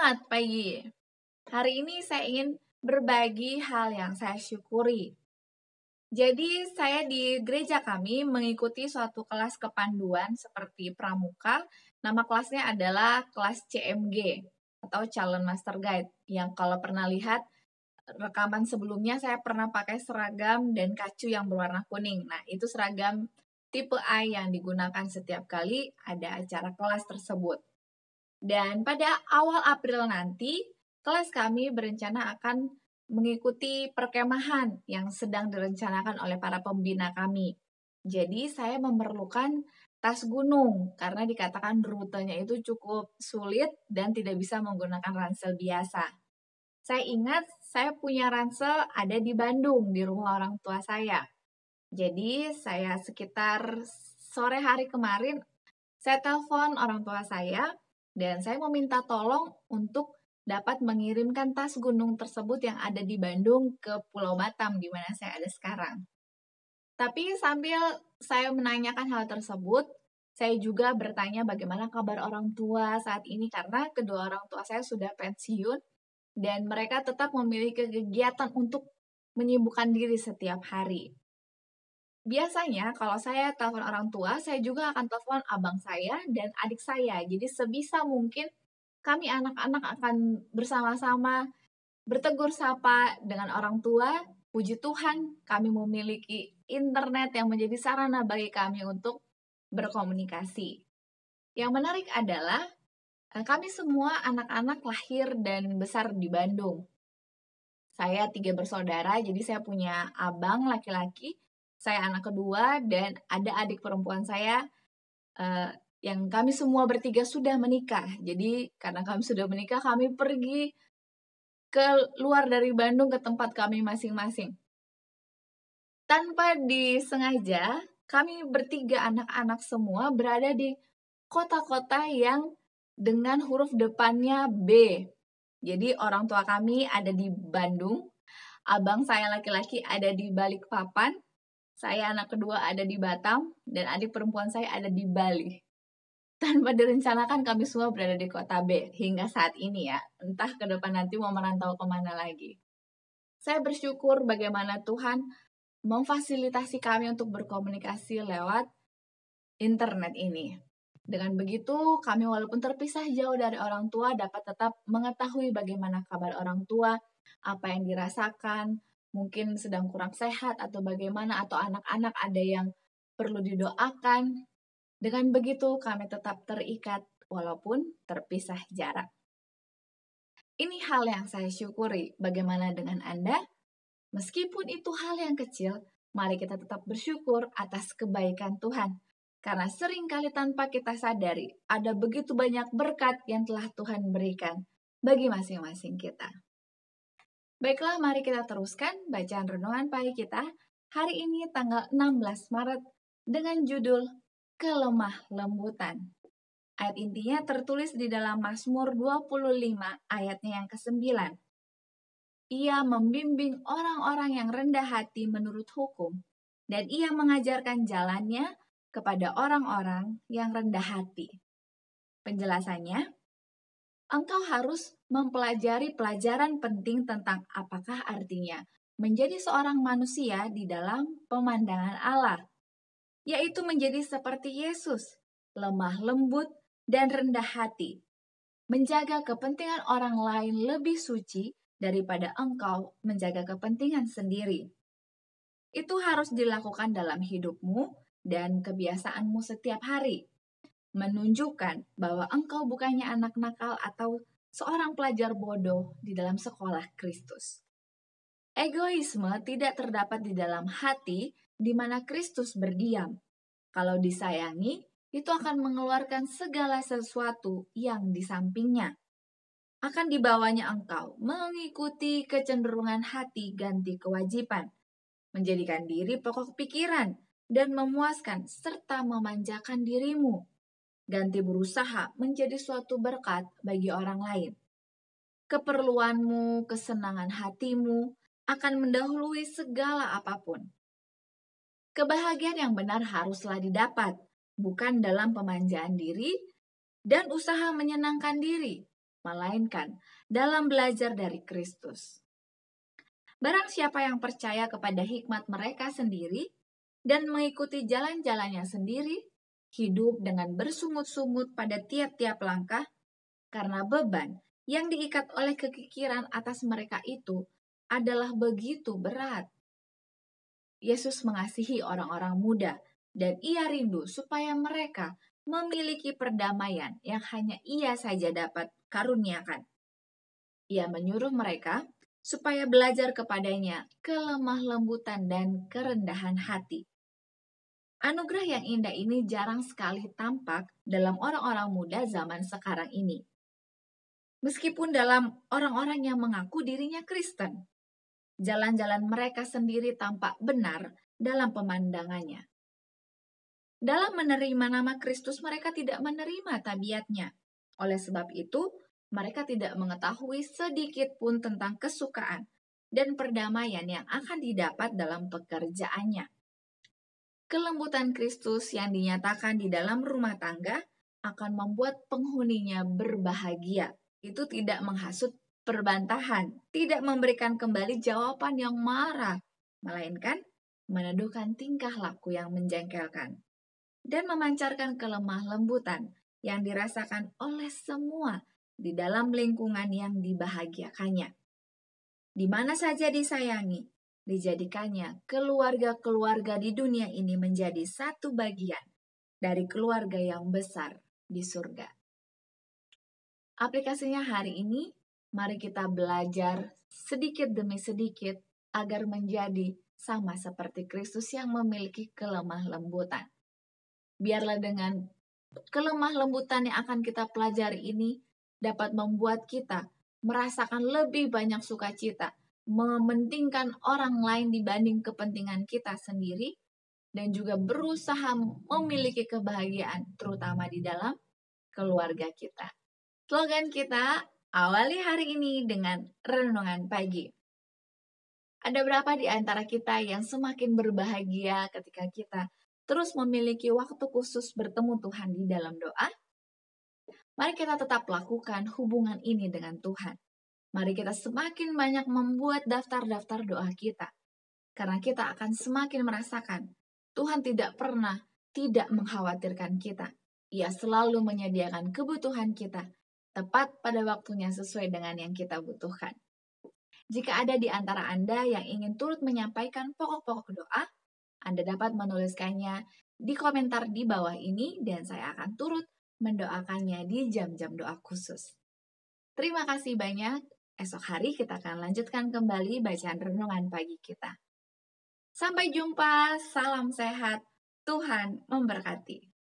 Selamat pagi. Hari ini saya ingin berbagi hal yang saya syukuri. Jadi, saya di gereja kami mengikuti suatu kelas kepanduan seperti pramuka. Nama kelasnya adalah kelas CMG atau Calon Master Guide. Yang kalau pernah lihat rekaman sebelumnya, saya pernah pakai seragam dan kacu yang berwarna kuning. Nah, itu seragam tipe A yang digunakan setiap kali ada acara kelas tersebut. Dan pada awal April nanti, kelas kami berencana akan mengikuti perkemahan yang sedang direncanakan oleh para pembina kami. Jadi saya memerlukan tas gunung karena dikatakan rutenya itu cukup sulit dan tidak bisa menggunakan ransel biasa. Saya ingat saya punya ransel ada di Bandung di rumah orang tua saya. Jadi saya sekitar sore hari kemarin saya telepon orang tua saya dan saya meminta tolong untuk dapat mengirimkan tas gunung tersebut yang ada di Bandung ke Pulau Batam di mana saya ada sekarang. Tapi sambil saya menanyakan hal tersebut, saya juga bertanya bagaimana kabar orang tua saat ini karena kedua orang tua saya sudah pensiun dan mereka tetap memiliki kegiatan untuk menyibukkan diri setiap hari. Biasanya kalau saya telepon orang tua, saya juga akan telepon abang saya dan adik saya. Jadi sebisa mungkin kami anak-anak akan bersama-sama bertegur sapa dengan orang tua. Puji Tuhan, kami memiliki internet yang menjadi sarana bagi kami untuk berkomunikasi. Yang menarik adalah kami semua anak-anak lahir dan besar di Bandung. Saya 3 bersaudara, jadi saya punya abang laki-laki, saya anak kedua, dan ada adik perempuan saya yang kami semua bertiga sudah menikah. Jadi karena kami sudah menikah, kami pergi ke luar dari Bandung ke tempat kami masing-masing. Tanpa disengaja, kami bertiga anak-anak semua berada di kota-kota yang dengan huruf depannya B. Jadi orang tua kami ada di Bandung, abang saya laki-laki ada di Balikpapan, saya anak kedua ada di Batam, dan adik perempuan saya ada di Bali. Tanpa direncanakan kami semua berada di kota B hingga saat ini ya. Entah ke depan nanti mau merantau kemana lagi. Saya bersyukur bagaimana Tuhan memfasilitasi kami untuk berkomunikasi lewat internet ini. Dengan begitu, kami walaupun terpisah jauh dari orang tua dapat tetap mengetahui bagaimana kabar orang tua, apa yang dirasakan, mungkin sedang kurang sehat atau bagaimana, atau anak-anak ada yang perlu didoakan. Dengan begitu, kami tetap terikat walaupun terpisah jarak. Ini hal yang saya syukuri. Bagaimana dengan Anda? Meskipun itu hal yang kecil, mari kita tetap bersyukur atas kebaikan Tuhan. Karena seringkali tanpa kita sadari, ada begitu banyak berkat yang telah Tuhan berikan bagi masing-masing kita. Baiklah, mari kita teruskan bacaan renungan pagi kita hari ini tanggal 16 Maret dengan judul Kelemah Lembutan. Ayat intinya tertulis di dalam Mazmur 25 ayatnya yang ke-9. Ia membimbing orang-orang yang rendah hati menurut hukum, dan ia mengajarkan jalannya kepada orang-orang yang rendah hati. Penjelasannya, engkau harus mempelajari pelajaran penting tentang apakah artinya menjadi seorang manusia di dalam pemandangan Allah, yaitu menjadi seperti Yesus, lemah lembut dan rendah hati, menjaga kepentingan orang lain lebih suci daripada engkau menjaga kepentingan sendiri. Itu harus dilakukan dalam hidupmu dan kebiasaanmu setiap hari, menunjukkan bahwa engkau bukannya anak nakal atau seorang pelajar bodoh di dalam sekolah Kristus. Egoisme tidak terdapat di dalam hati di mana Kristus berdiam. Kalau disayangi, itu akan mengeluarkan segala sesuatu yang di sampingnya. Akan dibawanya engkau mengikuti kecenderungan hati ganti kewajiban, menjadikan diri pokok pikiran, dan memuaskan serta memanjakan dirimu. Ganti berusaha menjadi suatu berkat bagi orang lain. Keperluanmu, kesenangan hatimu akan mendahului segala apapun. Kebahagiaan yang benar haruslah didapat, bukan dalam pemanjaan diri dan usaha menyenangkan diri, melainkan dalam belajar dari Kristus. Barang siapa yang percaya kepada hikmat mereka sendiri dan mengikuti jalan-jalannya sendiri, hidup dengan bersungut-sungut pada tiap-tiap langkah, karena beban yang diikat oleh kekikiran atas mereka itu adalah begitu berat. Yesus mengasihi orang-orang muda, dan Ia rindu supaya mereka memiliki perdamaian yang hanya Ia saja dapat karuniakan. Ia menyuruh mereka supaya belajar kepadanya kelemah lembutan dan kerendahan hati. Anugerah yang indah ini jarang sekali tampak dalam orang-orang muda zaman sekarang ini. Meskipun dalam orang-orang yang mengaku dirinya Kristen, jalan-jalan mereka sendiri tampak benar dalam pemandangannya. Dalam menerima nama Kristus, mereka tidak menerima tabiatnya. Oleh sebab itu, mereka tidak mengetahui sedikit pun tentang kesukaan dan perdamaian yang akan didapat dalam pekerjaannya. Kelembutan Kristus yang dinyatakan di dalam rumah tangga akan membuat penghuninya berbahagia. Itu tidak menghasut perbantahan, tidak memberikan kembali jawaban yang marah, melainkan meneduhkan tingkah laku yang menjengkelkan dan memancarkan kelemah lembutan yang dirasakan oleh semua di dalam lingkungan yang dibahagiakannya. Di mana saja disayangi, dijadikannya keluarga-keluarga di dunia ini menjadi satu bagian dari keluarga yang besar di surga. Aplikasinya hari ini, mari kita belajar sedikit demi sedikit agar menjadi sama seperti Kristus yang memiliki kelemah lembutan. Biarlah dengan kelemah lembutan yang akan kita pelajari ini dapat membuat kita merasakan lebih banyak sukacita, mementingkan orang lain dibanding kepentingan kita sendiri, dan juga berusaha memiliki kebahagiaan, terutama di dalam keluarga kita. Slogan kita, awali hari ini dengan renungan pagi. Ada berapa di antara kita yang semakin berbahagia ketika kita terus memiliki waktu khusus bertemu Tuhan di dalam doa? Mari kita tetap lakukan hubungan ini dengan Tuhan. Mari kita semakin banyak membuat daftar-daftar doa kita. Karena kita akan semakin merasakan Tuhan tidak pernah tidak mengkhawatirkan kita. Ia selalu menyediakan kebutuhan kita tepat pada waktunya sesuai dengan yang kita butuhkan. Jika ada di antara Anda yang ingin turut menyampaikan pokok-pokok doa, Anda dapat menuliskannya di komentar di bawah ini dan saya akan turut mendoakannya di jam-jam doa khusus. Terima kasih banyak. Esok hari kita akan lanjutkan kembali bacaan renungan pagi kita. Sampai jumpa, salam sehat, Tuhan memberkati.